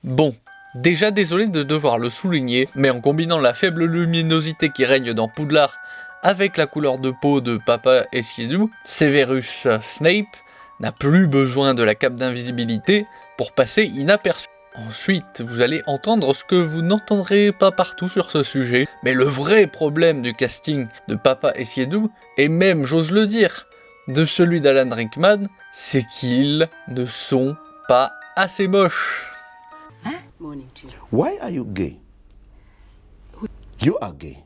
Bon, déjà désolé de devoir le souligner, mais en combinant la faible luminosité qui règne dans Poudlard avec la couleur de peau de Papa Esquidou, Severus Snape n'a plus besoin de la cape d'invisibilité pour passer inaperçu. Ensuite, vous allez entendre ce que vous n'entendrez pas partout sur ce sujet, mais le vrai problème du casting de Papa Esquidou, et même, j'ose le dire, de celui d'Alan Rickman, c'est qu'ils ne sont pas assez moches. Why are you gay? You are gay.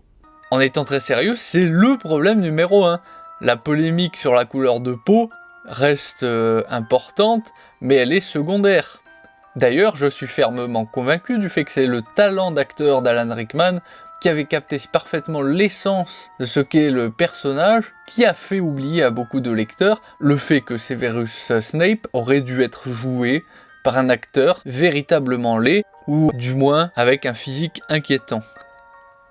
En étant très sérieux, c'est le problème numéro 1. La polémique sur la couleur de peau reste importante, mais elle est secondaire. D'ailleurs, je suis fermement convaincu du fait que c'est le talent d'acteur d'Alan Rickman qui avait capté si parfaitement l'essence de ce qu'est le personnage, qui a fait oublier à beaucoup de lecteurs le fait que Severus Snape aurait dû être joué par un acteur véritablement laid, ou du moins avec un physique inquiétant.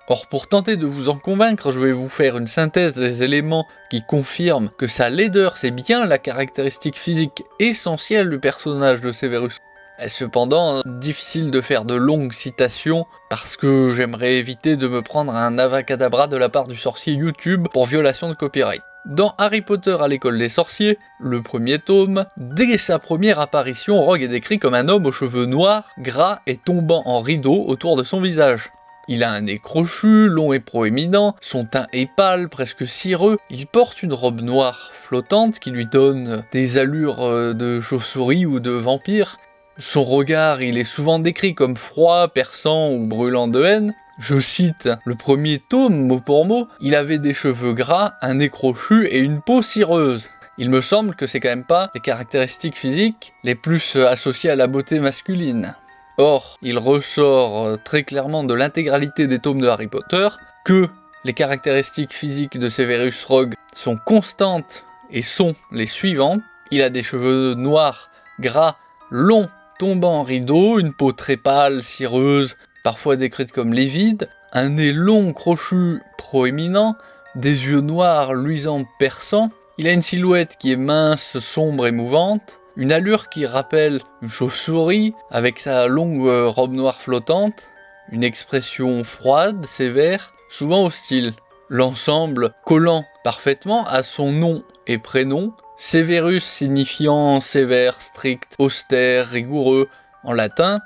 Or, pour tenter de vous en convaincre, je vais vous faire une synthèse des éléments qui confirment que sa laideur, c'est bien la caractéristique physique essentielle du personnage de Severus. Cependant, difficile de faire de longues citations, parce que j'aimerais éviter de me prendre un avacadabra de la part du sorcier YouTube pour violation de copyright. Dans Harry Potter à l'école des sorciers, le premier tome, dès sa première apparition, Rogue est décrit comme un homme aux cheveux noirs, gras et tombant en rideaux autour de son visage. Il a un nez crochu, long et proéminent, son teint est pâle, presque cireux, il porte une robe noire flottante qui lui donne des allures de chauve-souris ou de vampire. Son regard, il est souvent décrit comme froid, perçant ou brûlant de haine. Je cite le premier tome, mot pour mot, il avait des cheveux gras, un nez crochu et une peau cireuse. Il me semble que c'est quand même pas les caractéristiques physiques les plus associées à la beauté masculine. Or, il ressort très clairement de l'intégralité des tomes de Harry Potter que les caractéristiques physiques de Severus Rogue sont constantes et sont les suivantes. Il a des cheveux noirs, gras, longs, tombant en rideaux, une peau très pâle, cireuse, parfois décrite comme livide, un nez long, crochu, proéminent, des yeux noirs, luisants, perçants. Il a une silhouette qui est mince, sombre et mouvante, une allure qui rappelle une chauve-souris, avec sa longue robe noire flottante, une expression froide, sévère, souvent hostile. L'ensemble collant parfaitement à son nom et prénom, Severus signifiant sévère, strict, austère, rigoureux en latin,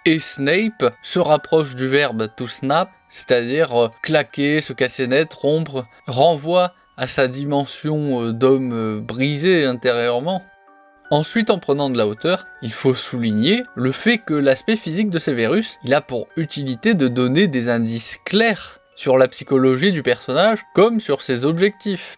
et Snape se rapproche du verbe to snap, c'est-à-dire claquer, se casser net, rompre, renvoie à sa dimension d'homme brisé intérieurement. Ensuite, en prenant de la hauteur, il faut souligner le fait que l'aspect physique de Severus, il a pour utilité de donner des indices clairs sur la psychologie du personnage, comme sur ses objectifs.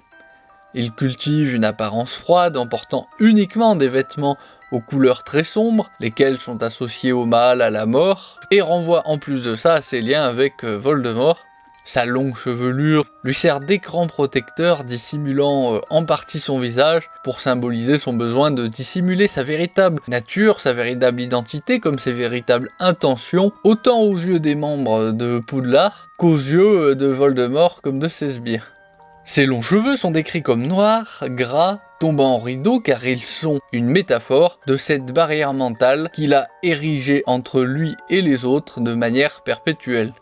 Il cultive une apparence froide en portant uniquement des vêtements aux couleurs très sombres, lesquels sont associés au mal, à la mort, et renvoie en plus de ça à ses liens avec Voldemort. Sa longue chevelure lui sert d'écran protecteur dissimulant en partie son visage pour symboliser son besoin de dissimuler sa véritable nature, sa véritable identité comme ses véritables intentions, autant aux yeux des membres de Poudlard qu'aux yeux de Voldemort comme de ses sbires. Ses longs cheveux sont décrits comme noirs, gras, tombant en rideaux car ils sont une métaphore de cette barrière mentale qu'il a érigée entre lui et les autres de manière perpétuelle.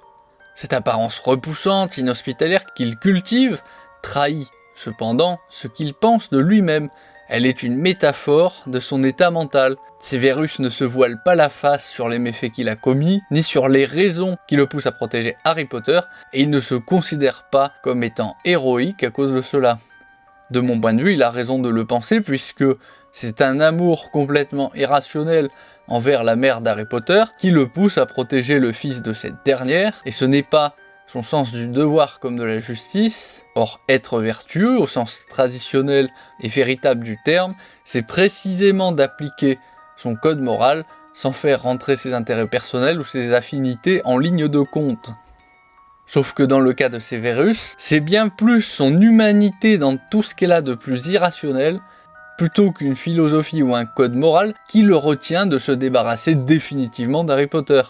Cette apparence repoussante, inhospitalière qu'il cultive, trahit cependant ce qu'il pense de lui-même. Elle est une métaphore de son état mental. Severus ne se voile pas la face sur les méfaits qu'il a commis, ni sur les raisons qui le poussent à protéger Harry Potter, et il ne se considère pas comme étant héroïque à cause de cela. De mon point de vue, il a raison de le penser, puisque c'est un amour complètement irrationnel envers la mère d'Harry Potter qui le pousse à protéger le fils de cette dernière, et ce n'est pas son sens du devoir comme de la justice. Or, être vertueux au sens traditionnel et véritable du terme, c'est précisément d'appliquer son code moral sans faire rentrer ses intérêts personnels ou ses affinités en ligne de compte. Sauf que dans le cas de Severus, c'est bien plus son humanité dans tout ce qu'elle a de plus irrationnel, plutôt qu'une philosophie ou un code moral qui le retient de se débarrasser définitivement d'Harry Potter.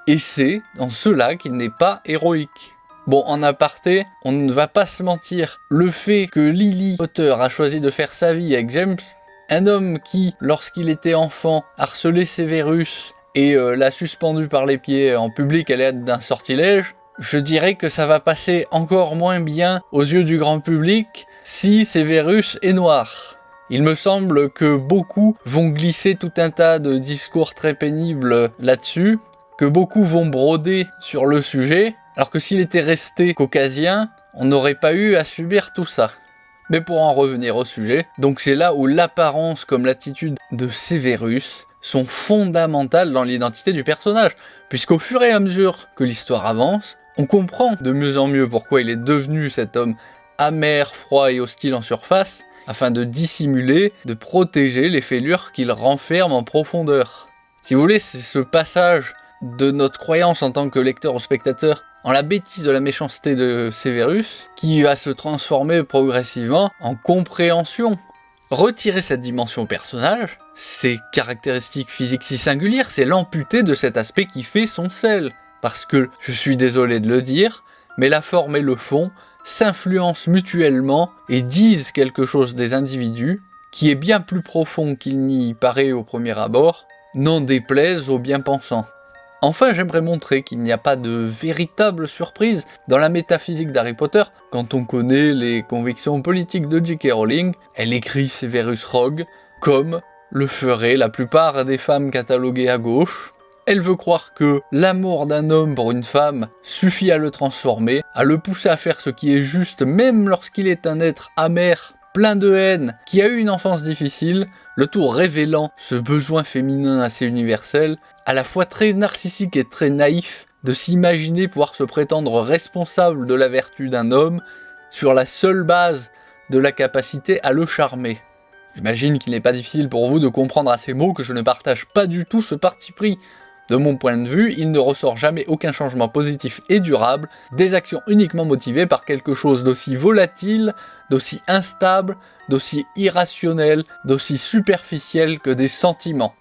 Et c'est dans cela qu'il n'est pas héroïque. Bon, en aparté, on ne va pas se mentir, le fait que Lily Potter a choisi de faire sa vie avec James, un homme qui, lorsqu'il était enfant, harcelait Severus et l'a suspendu par les pieds en public à l'aide d'un sortilège, je dirais que ça va passer encore moins bien aux yeux du grand public si Severus est noir. Il me semble que beaucoup vont glisser tout un tas de discours très pénibles là-dessus, que beaucoup vont broder sur le sujet, alors que s'il était resté caucasien, on n'aurait pas eu à subir tout ça. Mais pour en revenir au sujet, donc c'est là où l'apparence comme l'attitude de Severus sont fondamentales dans l'identité du personnage, puisqu'au fur et à mesure que l'histoire avance, on comprend de mieux en mieux pourquoi il est devenu cet homme amer, froid et hostile en surface, afin de dissimuler, de protéger les fêlures qu'il renferme en profondeur. Si vous voulez, c'est ce passage de notre croyance en tant que lecteur ou spectateur en la bêtise de la méchanceté de Severus qui va se transformer progressivement en compréhension. Retirer cette dimension au personnage, ces caractéristiques physiques si singulières, c'est l'amputer de cet aspect qui fait son sel. Parce que, je suis désolé de le dire, mais la forme et le fond s'influencent mutuellement et disent quelque chose des individus qui est bien plus profond qu'il n'y paraît au premier abord, n'en déplaise aux bien-pensants. Enfin, j'aimerais montrer qu'il n'y a pas de véritable surprise dans la métaphysique d'Harry Potter quand on connaît les convictions politiques de J.K. Rowling. Elle écrit Severus Rogue comme le feraient la plupart des femmes cataloguées à gauche. Elle veut croire que l'amour d'un homme pour une femme suffit à le transformer, à le pousser à faire ce qui est juste même lorsqu'il est un être amer, plein de haine, qui a eu une enfance difficile, le tout révélant ce besoin féminin assez universel, à la fois très narcissique et très naïf, de s'imaginer pouvoir se prétendre responsable de la vertu d'un homme sur la seule base de la capacité à le charmer. J'imagine qu'il n'est pas difficile pour vous de comprendre à ces mots que je ne partage pas du tout ce parti pris. De mon point de vue, il ne ressort jamais aucun changement positif et durable, des actions uniquement motivées par quelque chose d'aussi volatile, d'aussi instable, d'aussi irrationnel, d'aussi superficiel que des sentiments.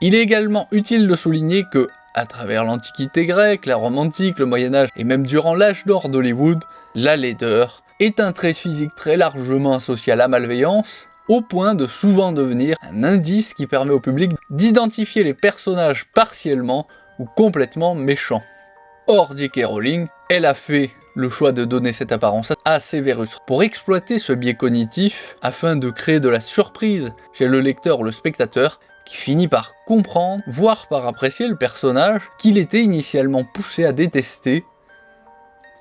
Il est également utile de souligner que, à travers l'Antiquité grecque, la Rome antique, le Moyen-Âge et même durant l'âge d'or d'Hollywood, la laideur est un trait physique très largement associé à la malveillance, au point de souvent devenir un indice qui permet au public d'identifier les personnages partiellement ou complètement méchants. Or, J.K. Rowling, elle a fait le choix de donner cette apparence à Severus pour exploiter ce biais cognitif afin de créer de la surprise chez le lecteur ou le spectateur qui finit par comprendre, voire par apprécier le personnage qu'il était initialement poussé à détester.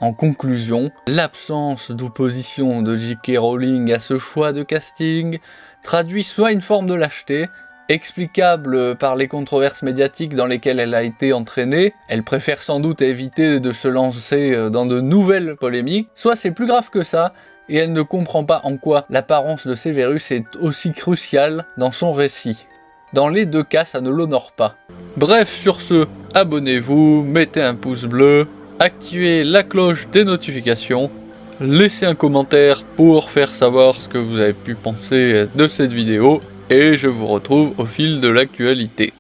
En conclusion, l'absence d'opposition de J.K. Rowling à ce choix de casting traduit soit une forme de lâcheté, explicable par les controverses médiatiques dans lesquelles elle a été entraînée, elle préfère sans doute éviter de se lancer dans de nouvelles polémiques, soit c'est plus grave que ça, et elle ne comprend pas en quoi l'apparence de Severus est aussi cruciale dans son récit. Dans les deux cas, ça ne l'honore pas. Bref, sur ce, abonnez-vous, mettez un pouce bleu, activez la cloche des notifications, laissez un commentaire pour faire savoir ce que vous avez pu penser de cette vidéo, et je vous retrouve au fil de l'actualité.